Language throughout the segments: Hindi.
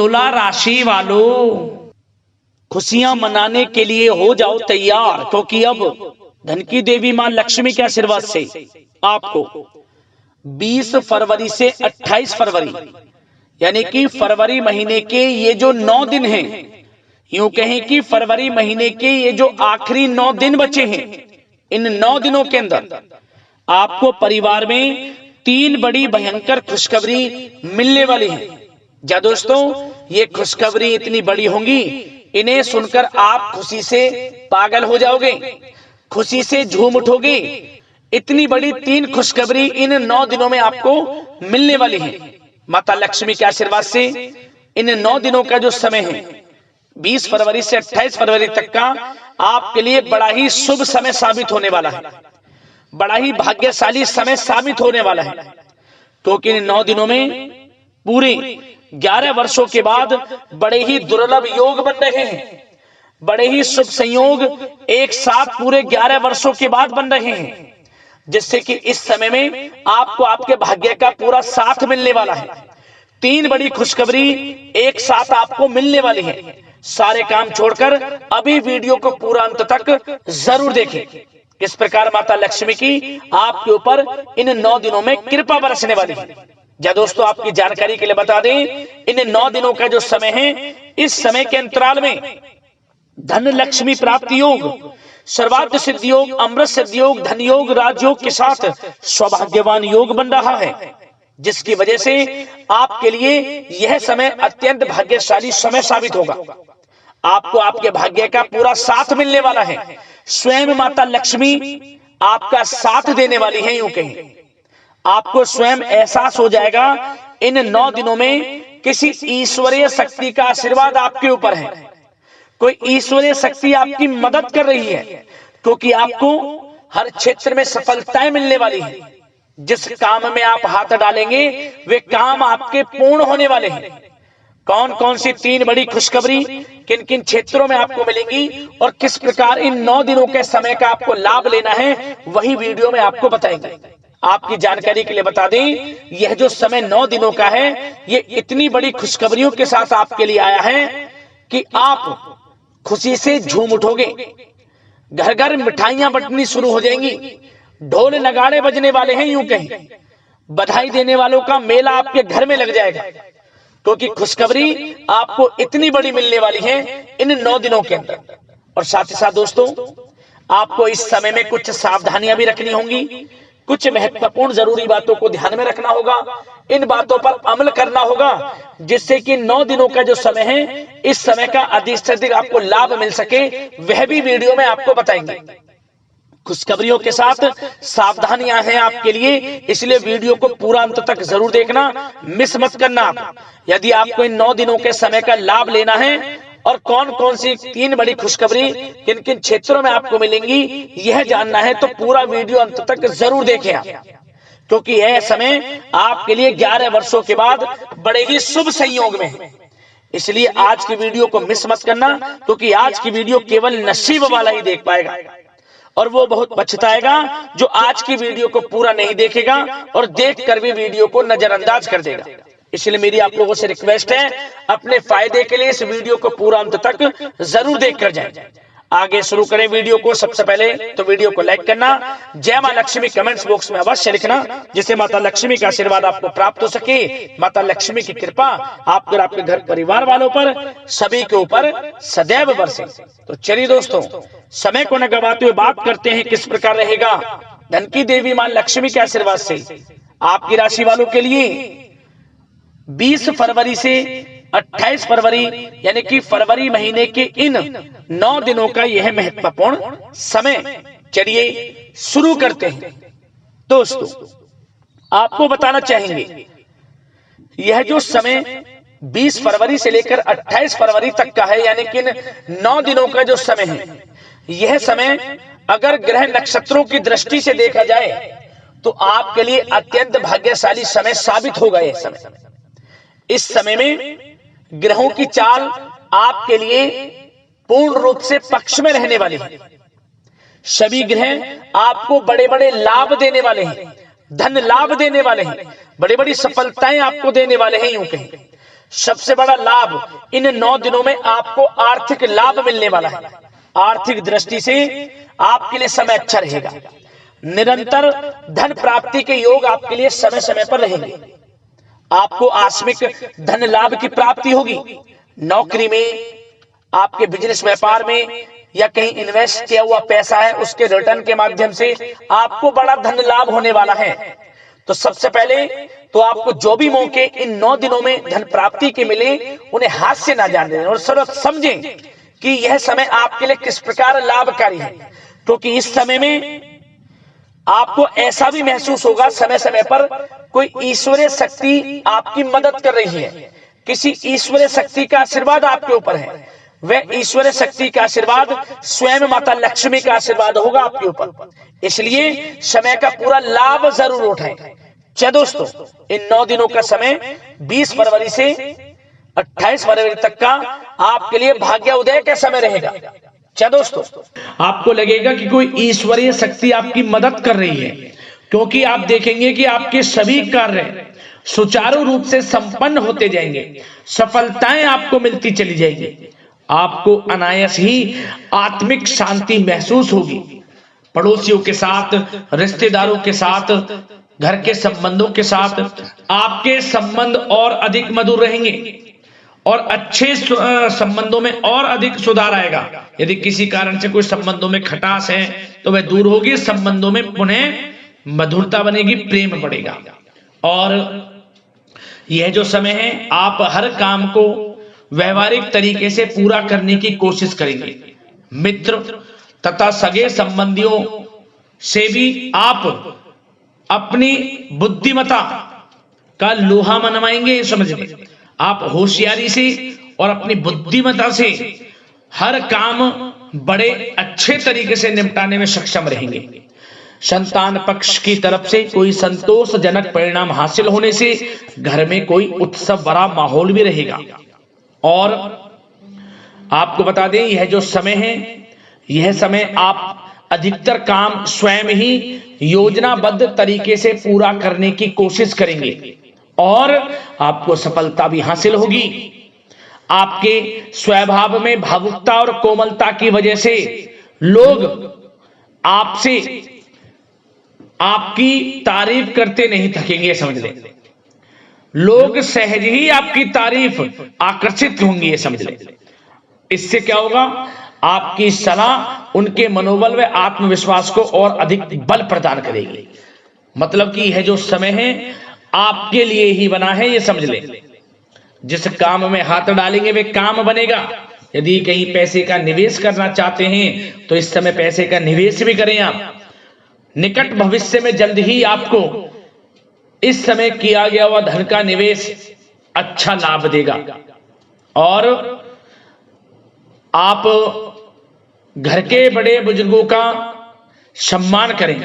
तुला राशि वालों, खुशियां मनाने के लिए हो जाओ तैयार, क्योंकि अब धन की देवी मां लक्ष्मी के आशीर्वाद से आपको 20 फरवरी से 28 फरवरी यानी कि फरवरी महीने के ये जो 9 दिन हैं, यूं कहें कि फरवरी महीने के ये जो आखिरी 9 दिन बचे हैं, इन 9 दिनों के अंदर आपको परिवार में 3 बड़ी भयंकर खुशखबरी मिलने वाली है। क्या दोस्तों, ये खुशखबरी इतनी बड़ी होंगी, इन्हें सुनकर आप खुशी से पागल हो जाओगे, खुशी से झूम उठोगे। इतनी बड़ी 3 खुशखबरी इन 9 दिनों में आपको मिलने वाली है। माता लक्ष्मी के आशीर्वाद से इन 9 दिनों का जो समय है 20 फरवरी से 28 फरवरी तक का आपके लिए बड़ा ही शुभ समय साबित होने वाला है, बड़ा ही भाग्यशाली समय साबित होने वाला है, क्योंकि इन 9 दिनों में पूरे 11 वर्षों के बाद बड़े ही दुर्लभ योग बन रहे हैं, बड़े ही शुभ संयोग एक साथ पूरे 11 वर्षों के बाद बन रहे हैं, जिससे कि इस समय में आपको आपके भाग्य का पूरा साथ मिलने वाला है। 3 बड़ी खुशखबरी एक साथ आपको मिलने वाली है। सारे काम छोड़कर अभी वीडियो को पूरा अंत तक जरूर देखें। किस प्रकार माता लक्ष्मी की आपके ऊपर इन 9 दिनों में कृपा बरसने वाली है। या दोस्तों, आपकी जानकारी के लिए बता दें, इन 9 दिनों का जो समय है, इस समय के अंतराल में धन लक्ष्मी प्राप्ति योग, सर्वार्थ सिद्धि योग, अमृत सिद्धि योग, धन योग, राजयोग के साथ सौभाग्यवान योग बन रहा है, जिसकी वजह से आपके लिए यह समय अत्यंत भाग्यशाली समय साबित होगा। आपको आपके भाग्य का पूरा साथ मिलने वाला है। स्वयं माता लक्ष्मी आपका साथ देने वाली है। यूं कहें, आपको स्वयं एहसास हो जाएगा इन 9 दिनों में किसी ईश्वरीय शक्ति का आशीर्वाद आपके ऊपर है, कोई ईश्वरीय शक्ति आपकी मदद कर रही है, क्योंकि आपको हर क्षेत्र में सफलताएं मिलने वाली है। जिस काम में आप हाथ डालेंगे वे काम आपके पूर्ण होने वाले हैं। कौन कौन सी 3 बड़ी खुशखबरी किन किन क्षेत्रों में आपको मिलेंगी और किस प्रकार इन 9 दिनों के समय का आपको लाभ लेना है, वही वीडियो में आपको बताएंगे। आपकी जानकारी के लिए बता दें, यह जो समय 9 दिनों का है, ये इतनी बड़ी खुशखबरियों के साथ आपके लिए आया है कि आप खुशी से झूम उठोगे। घर घर मिठाइयां बंटनी शुरू हो जाएंगी, ढोल नगाड़े बजने वाले हैं। यूं कहें, बधाई देने वालों का मेला आपके घर में लग जाएगा, क्योंकि खुशखबरी आपको इतनी बड़ी मिलने वाली है इन 9 दिनों के अंदर। और साथ ही साथ दोस्तों, आपको इस समय में कुछ सावधानियां भी रखनी होंगी, कुछ महत्वपूर्ण जरूरी बातों को ध्यान में रखना होगा, इन बातों पर अमल करना होगा, जिससे कि 9 दिनों का जो समय है, इस समय का अधिक से अधिक आपको लाभ मिल सके, वह भी वीडियो में आपको बताएंगे। खुशखबरियों के साथ सावधानियां हैं आपके लिए, इसलिए वीडियो को पूरा अंत तक जरूर देखना, मिस मत करना। आप यदि आपको इन 9 दिनों के समय का लाभ लेना है और कौन कौन सी 3 बड़ी खुशखबरी किन किन क्षेत्रों में आपको मिलेंगी, यह जानना है तो पूरा वीडियो अंत तक जरूर देखें आप, क्योंकि यह समय आपके लिए 11 वर्षों के बाद बड़े ही शुभ संयोग में है। इसलिए आज की वीडियो को मिस मत करना, क्योंकि आज की वीडियो केवल नसीब वाला ही देख पाएगा, और वो बहुत पछताएगा जो आज की वीडियो को पूरा नहीं देखेगा और देखकर भी वीडियो को नजरअंदाज कर देगा। इसलिए मेरी आप लोगों से रिक्वेस्ट है, अपने फायदे के लिए इस वीडियो को पूरा अंत तक जरूर देखकर जाएं। आगे शुरू करें वीडियो को। सबसे पहले तो वीडियो को लाइक करना, जय मां लक्ष्मी कमेंट्स बॉक्स में अवश्य लिखना, जिससे माता लक्ष्मी का आशीर्वाद आपको प्राप्त हो सके, माता लक्ष्मी की कृपा आपको और आपके घर परिवार वालों पर सभी के ऊपर सदैव बरसे। तो चलिए दोस्तों, समय को न गवाते हुए बात करते हैं किस प्रकार रहेगा धन की देवी मां लक्ष्मी के आशीर्वाद से आपकी राशि वालों के लिए 20 फरवरी से 28 फरवरी यानी कि फरवरी महीने के इन 9 दिनों का यह महत्वपूर्ण समय। चलिए शुरू करते हैं। दोस्तों, आपको बताना चाहेंगे, यह जो समय 20 फरवरी से लेकर 28 फरवरी तक का है, यानी कि इन 9 दिनों का जो समय है, यह समय अगर ग्रह नक्षत्रों की दृष्टि से देखा जाए तो आपके लिए अत्यंत भाग्यशाली समय साबित होगा। यह समय, इस समय में ग्रहों की चाल आपके लिए पूर्ण रूप से पक्ष में रहने वाली है। सभी ग्रह आपको बड़े बड़े लाभ देने वाले हैं, धन लाभ देने वाले हैं, बड़ी बड़ी सफलताएं आपको देने वाले हैं। यूं कहें, सबसे बड़ा लाभ इन 9 दिनों में आपको आर्थिक लाभ मिलने वाला है। आर्थिक दृष्टि से आपके लिए समय अच्छा रहेगा। निरंतर धन प्राप्ति के योग आपके लिए समय समय पर रहेंगे। आपको आकस्मिक धन लाभ की प्राप्ति होगी। नौकरी में, आपके बिजनेस व्यापार में या कहीं इन्वेस्ट किया हुआ पैसा है उसके रिटर्न के माध्यम से आपको बड़ा धन लाभ होने वाला है। तो सबसे पहले तो आपको जो भी मौके इन 9 दिनों में धन प्राप्ति के मिले उन्हें हाथ से ना जाने दें और समझें कि यह समय आपके लिए किस प्रकार लाभकारी है, क्योंकि इस समय में आपको ऐसा भी महसूस होगा समय समय पर कोई ईश्वरीय शक्ति आपकी मदद कर रही है। किसी ईश्वरीय शक्ति का आशीर्वाद आपके ऊपर है। वह ईश्वरीय शक्ति का आशीर्वाद स्वयं माता लक्ष्मी का आशीर्वाद होगा आपके ऊपर। इसलिए समय का पूरा लाभ जरूर उठाएं। चलिए दोस्तों, इन 9 दिनों का समय 20 फरवरी से 28 फरवरी तक का आपके लिए भाग्य उदय का समय रहेगा। क्या दोस्तों, आपको लगेगा कि कोई ईश्वरीय शक्ति आपकी मदद कर रही है, क्योंकि आप देखेंगे कि आपके सभी कार्य सुचारू रूप से संपन्न होते जाएंगे। सफलताएं आपको मिलती चली जाएंगी। आपको अनायास ही आत्मिक शांति महसूस होगी। पड़ोसियों के साथ, रिश्तेदारों के साथ, घर के संबंधों के साथ आपके संबंध और अधिक मधुर रहेंगे और अच्छे संबंधों में और अधिक सुधार आएगा। यदि किसी कारण से कोई संबंधों में खटास है तो वह दूर होगी। संबंधों में पुनः मधुरता बनेगी, प्रेम बढ़ेगा। और यह जो समय है आप हर काम को व्यवहारिक तरीके से पूरा करने की कोशिश करेंगे। मित्र तथा सगे संबंधियों से भी आप अपनी बुद्धिमत्ता का लोहा मनवाएंगे। समझिए, आप होशियारी से और अपनी बुद्धिमत्ता से हर काम बड़े अच्छे तरीके से निपटाने में सक्षम रहेंगे। संतान पक्ष की तरफ से कोई संतोषजनक परिणाम हासिल होने से घर में कोई उत्सव भरा माहौल भी रहेगा। और आपको बता दें, यह जो समय है, यह समय आप अधिकतर काम स्वयं ही योजनाबद्ध तरीके से पूरा करने की कोशिश करेंगे और आपको सफलता भी हासिल होगी। आपके स्वभाव में भावुकता और कोमलता की वजह से लोग आपसे आपकी तारीफ करते नहीं थकेंगे। समझ लें, लोग सहज ही आपकी तारीफ आकर्षित होंगे। समझ लें, इससे क्या होगा, आपकी सलाह उनके मनोबल व आत्मविश्वास को और अधिक बल प्रदान करेगी। मतलब कि यह जो समय है आपके लिए ही बना है, ये समझ लें। जिस काम में हाथ डालेंगे वे काम बनेगा। यदि कहीं पैसे का निवेश करना चाहते हैं तो इस समय पैसे का निवेश भी करें आप। निकट भविष्य में जल्द ही आपको इस समय किया गया हुआ धन का निवेश अच्छा लाभ देगा। और आप घर के बड़े बुजुर्गों का सम्मान करें,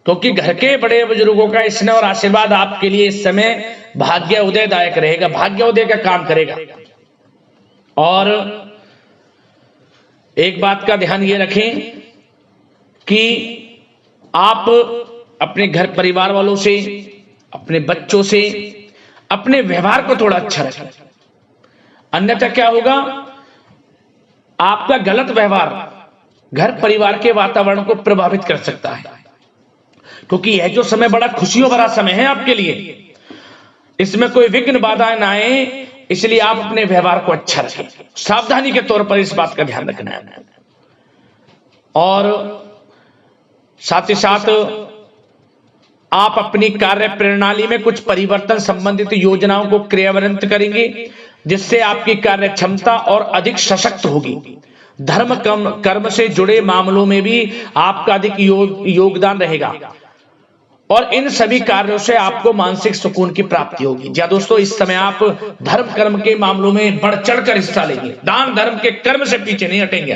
क्योंकि घर के बड़े बुजुर्गों का स्नेह और आशीर्वाद आपके लिए इस समय भाग्य उदयदायक रहेगा, भाग्य उदय का काम करेगा। और एक बात का ध्यान ये रखें कि आप अपने घर परिवार वालों से, अपने बच्चों से अपने व्यवहार को थोड़ा अच्छा रखें। अन्यथा क्या होगा, आपका गलत व्यवहार घर परिवार के वातावरण को प्रभावित कर सकता है। क्योंकि यह जो समय बड़ा खुशियों भरा समय है आपके लिए, इसमें कोई विघ्न बाधाएं ना आए, इसलिए आप अपने व्यवहार को अच्छा रखें। सावधानी के तौर पर इस बात का ध्यान रखना है। और साथ ही साथ आप अपनी कार्य प्रणाली में कुछ परिवर्तन संबंधित योजनाओं को क्रियान्वित करेंगे, जिससे आपकी कार्य क्षमता और अधिक सशक्त होगी। धर्म कर्म से जुड़े मामलों में भी आपका अधिक योगदान रहेगा और इन सभी कार्यों से आपको मानसिक सुकून की प्राप्ति होगी। जी दोस्तों, इस समय आप धर्म कर्म के मामलों में बढ़ चढ़कर हिस्सा लेंगे। दान धर्म के कर्म से पीछे नहीं हटेंगे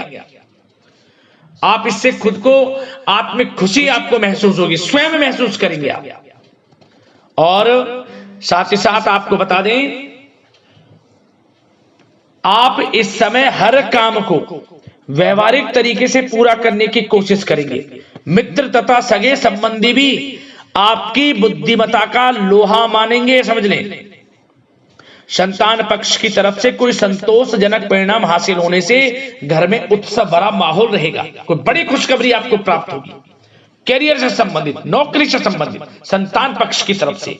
आप। इससे खुद को आत्मिक खुशी आपको महसूस होगी, स्वयं महसूस करेंगे आप। और साथ ही साथ आपको बता दें, आप इस समय हर काम को व्यवहारिक तरीके से पूरा करने की कोशिश करेंगे। मित्र तथा सगे संबंधी भी आपकी बुद्धिमत्ता का लोहा मानेंगे। समझ लें, संतान पक्ष की तरफ से कोई संतोषजनक परिणाम हासिल होने से घर में उत्सव भरा माहौल रहेगा। कोई बड़ी खुशखबरी आपको प्राप्त होगी। कैरियर से संबंधित, नौकरी से संबंधित, संतान पक्ष की तरफ से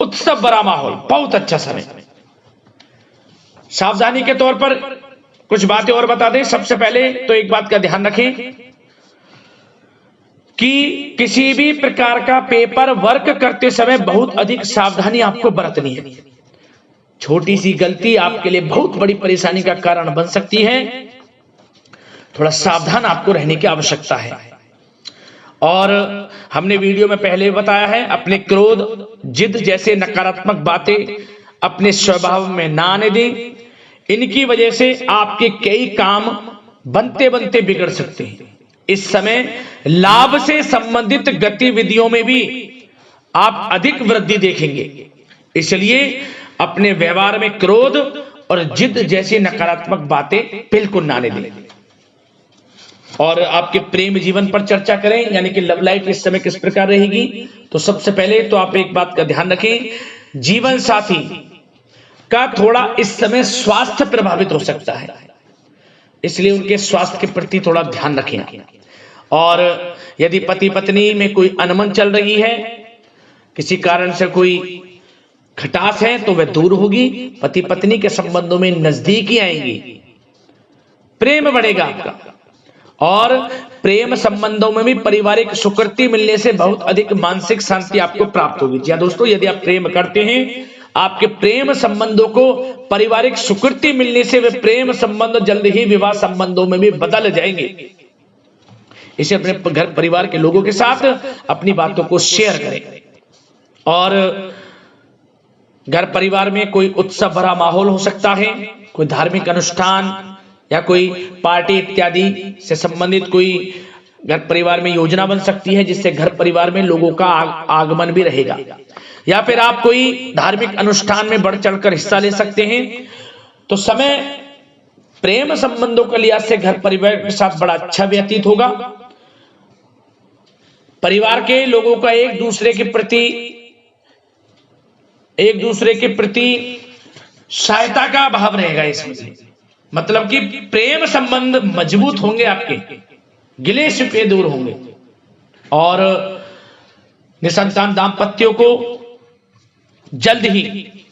उत्सव भरा माहौल, बहुत अच्छा समय। सावधानी के तौर पर कुछ बातें और बता दें। सबसे पहले तो एक बात का ध्यान रखें कि किसी भी प्रकार का पेपर वर्क करते समय बहुत अधिक सावधानी आपको बरतनी है। छोटी सी गलती आपके लिए बहुत बड़ी परेशानी का कारण बन सकती है। थोड़ा सावधान आपको रहने की आवश्यकता है। और हमने वीडियो में पहले बताया है, अपने क्रोध, जिद जैसे नकारात्मक बातें अपने स्वभाव में ना आने दें। इनकी वजह से आपके कई काम बनते बनते बिगड़ सकते हैं। इस समय लाभ से संबंधित गतिविधियों में भी आप अधिक वृद्धि देखेंगे। इसलिए अपने व्यवहार में क्रोध और जिद जैसी नकारात्मक बातें बिल्कुल ना आने दें। और आपके प्रेम जीवन पर चर्चा करें, यानी कि लव लाइफ इस समय किस प्रकार रहेगी। तो सबसे पहले तो आप एक बात का ध्यान रखें, जीवन साथी का थोड़ा इस समय स्वास्थ्य प्रभावित हो सकता है, इसलिए उनके स्वास्थ्य के प्रति थोड़ा ध्यान रखें। और यदि पति पत्नी में कोई अनबन चल रही है, किसी कारण से कोई खटास है, तो वह दूर होगी। पति पत्नी के संबंधों में नजदीकी आएंगी, प्रेम बढ़ेगा आपका। और प्रेम संबंधों में भी पारिवारिक स्वीकृति मिलने से बहुत अधिक मानसिक शांति आपको प्राप्त होगी। जी दोस्तों, यदि आप प्रेम करते हैं, आपके प्रेम संबंधों को पारिवारिक स्वीकृति मिलने से वे प्रेम संबंध जल्द ही विवाह संबंधों में भी बदल जाएंगे। इसे अपने घर परिवार के लोगों के साथ अपनी बातों को शेयर करें। और घर परिवार में कोई उत्सव भरा माहौल हो सकता है, कोई धार्मिक अनुष्ठान या कोई पार्टी इत्यादि से संबंधित कोई घर परिवार में योजना बन सकती है, जिससे घर परिवार में लोगों का आगमन भी रहेगा। या फिर आप कोई धार्मिक अनुष्ठान में बढ़ चढ़कर हिस्सा ले सकते हैं। तो समय प्रेम संबंधों के लिहाज से घर परिवार के साथ बड़ा अच्छा व्यतीत होगा। परिवार के लोगों का एक दूसरे के प्रति सहायता का भाव रहेगा इसमें। मतलब कि प्रेम संबंध मजबूत होंगे, आपके गिले शिकवे दूर होंगे। और निसंतान दाम्पत्यों को जल्द ही,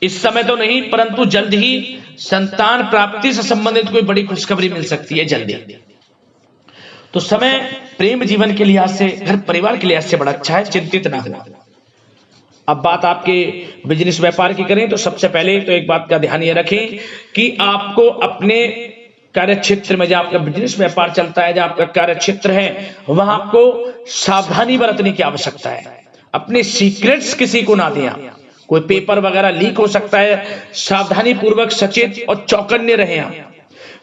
इस समय तो नहीं परंतु जल्द ही संतान प्राप्ति से संबंधित कोई बड़ी खुशखबरी मिल सकती है जल्दी। तो समय प्रेम जीवन के लिहाज से, घर परिवार के लिहाज से बड़ा अच्छा है, चिंतित ना हो। अब बात आपके बिजनेस व्यापार की करें तो सबसे पहले तो एक बात का ध्यान ये रखें कि आपको अपने कार्य क्षेत्र में, जहां आपका बिजनेस व्यापार चलता है, जहां आपका कार्य क्षेत्र है, वहां आपको सावधानी बरतने की आवश्यकता है। अपने सीक्रेट्स किसी को ना दें। कोई पेपर वगैरह लीक हो सकता है, सावधानी पूर्वक सचेत और चौकन्ने रहें। आप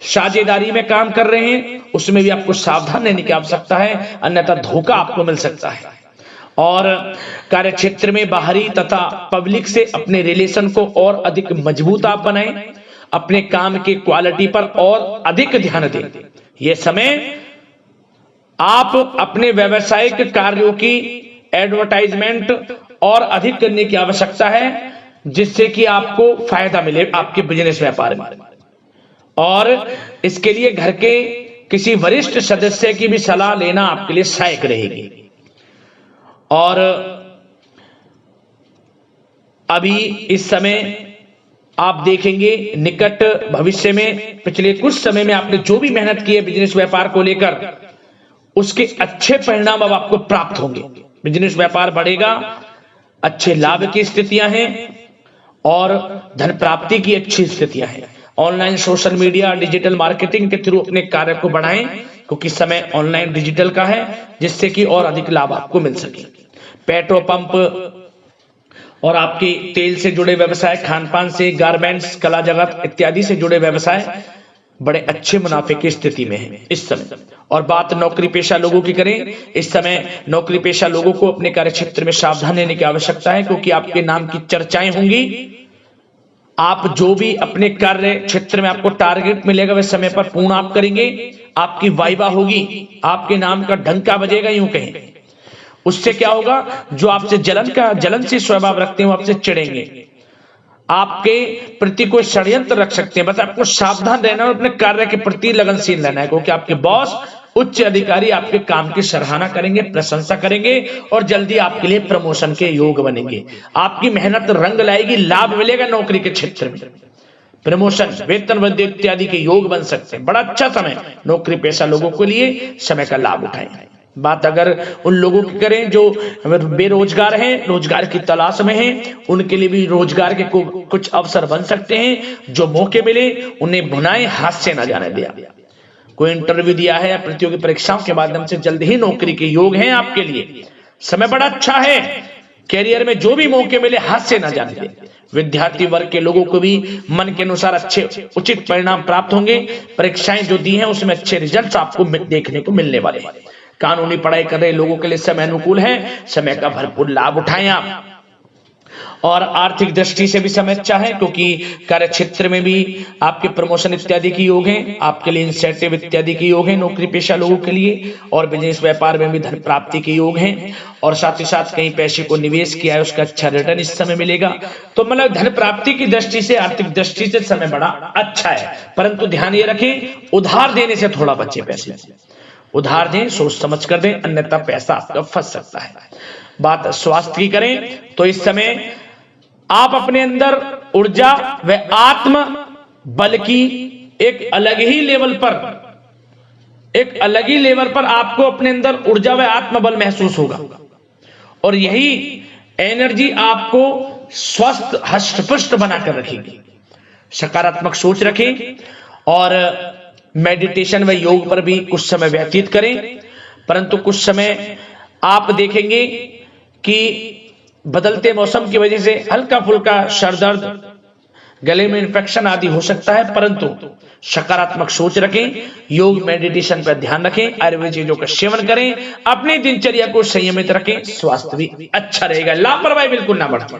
साझेदारी में काम कर रहे हैं, उसमें भी आपको सावधान रहने की आवश्यकता है, अन्यथा धोखा आपको मिल सकता है। और कार्य क्षेत्र में बाहरी तथा पब्लिक से अपने रिलेशन को और अधिक मजबूत आप बनाएं। अपने काम की क्वालिटी पर और अधिक ध्यान दें। यह समय आप अपने व्यावसायिक कार्यों की एडवर्टाइजमेंट और अधिक करने की आवश्यकता है, जिससे कि आपको फायदा मिले आपके बिजनेस व्यापार में। और इसके लिए घर के किसी वरिष्ठ सदस्य की भी सलाह लेना आपके लिए सहायक रहेगी। और अभी इस समय आप देखेंगे, निकट भविष्य में, पिछले कुछ समय में आपने जो भी मेहनत की है बिजनेस व्यापार को लेकर, उसके अच्छे परिणाम अब आपको प्राप्त होंगे। बिजनेस व्यापार बढ़ेगा, अच्छे लाभ की स्थितियां हैं और धन प्राप्ति की अच्छी स्थितियां हैं। Online, social media, digital marketing के थ्रू अपने कार्य को बढ़ाएं, क्योंकि समय ऑनलाइन डिजिटल का है, जिससे कि और अधिक लाभ आपको मिल सके। पेट्रोल पंप और आपके तेल से जुड़े व्यवसाय, खान पान से, गारमेंट्स, कला जगत इत्यादि से जुड़े व्यवसाय बड़े अच्छे मुनाफे की स्थिति में है इस समय। और बात नौकरी पेशा लोगों की करें, इस समय नौकरी पेशा लोगों को अपने कार्य क्षेत्र में सावधान रहने की आवश्यकता है, क्योंकि आपके नाम की चर्चाएं होंगी। आप जो भी अपने कार्य क्षेत्र में आपको टारगेट मिलेगा, वह समय पर पूर्ण आप करेंगे। आपकी वाइवा होगी, आपके नाम का डंका बजेगा, यूं कहें। उससे क्या होगा, जो आपसे जलन से स्वभाव रखते हैं वो आपसे चिढ़ेंगे। आपके प्रति कोई षड्यंत्र रख सकते हैं। बस आपको सावधान रहना और अपने कार्य के प्रति लगनशील रहना है, क्योंकि आपके बॉस उच्च अधिकारी आपके काम की सराहना करेंगे, प्रशंसा करेंगे और जल्दी आपके लिए प्रमोशन के योग बनेंगे। आपकी मेहनत रंग लाएगी, लाभ मिलेगा नौकरी के क्षेत्र में, प्रमोशन, वेतन वृद्धि इत्यादि के योग बन सकते हैं। बड़ा अच्छा समय नौकरी पेशा लोगों के लिए, समय का लाभ उठाएं। बात अगर उन लोगों की करें जो बेरोजगार हैं, रोजगार की तलाश में हैं, उनके लिए भी रोजगार के कुछ अवसर बन सकते हैं। जो मौके मिले उन्हें भुनाएं, हाथ से न जाने दिया। कोई इंटरव्यू दिया है या प्रतियोगी परीक्षाओं के माध्यम से जल्द ही नौकरी के योग हैं आपके लिए। समय बड़ा अच्छा है, कैरियर में जो भी मौके मिले हाथ से न जाने दें। विद्यार्थी वर्ग के लोगों को भी मन के अनुसार अच्छे उचित परिणाम प्राप्त होंगे। परीक्षाएं जो दी हैं उसमें अच्छे रिजल्ट आपको देखने को मिलने वाले हैं। कानूनी पढ़ाई कर रहे लोगों के लिए समय अनुकूल है, समय का भरपूर लाभ उठाएं आप। और आर्थिक दृष्टि से भी समय अच्छा है, क्योंकि कार्य क्षेत्र में भी आपके प्रमोशन इत्यादि के योग हैं, आपके लिए इंसेंटिव इत्यादि के योग हैं नौकरी पेशा लोगों के लिए। और बिजनेस व्यापार में भी धन प्राप्ति के योग हैं, और साथ ही साथ कहीं पैसे को निवेश किया है उसका अच्छा रिटर्न इस समय मिलेगा। तो मतलब धन प्राप्ति की दृष्टि से, आर्थिक दृष्टि से समय बड़ा अच्छा है। परंतु ध्यान ये रखें, उधार देने से थोड़ा बचे। पैसे उधार दें, सोच समझ कर दें, अन्यथा पैसा आपका फंस सकता है। बात स्वास्थ्य की करें तो इस समय आप अपने अंदर ऊर्जा व आत्म बल की एक अलग ही लेवल पर आपको अपने अंदर ऊर्जा व आत्म बल महसूस होगा, और यही एनर्जी आपको स्वस्थ हष्ट-पुष्ट बनाकर रखेगी। सकारात्मक सोच रखें और मेडिटेशन व योग पर भी कुछ समय व्यतीत करें। परंतु कुछ समय आप देखेंगे कि बदलते मौसम की वजह से हल्का फुल्का सर दर्द, गले में इन्फेक्शन आदि हो सकता है, परंतु सकारात्मक सोच रखें, योग मेडिटेशन पर ध्यान रखें, आयुर्वेद चीजों का सेवन करें, अपनी दिनचर्या को संयमित रखें, स्वास्थ्य भी अच्छा रहेगा। लापरवाही बिल्कुल ना बरतें।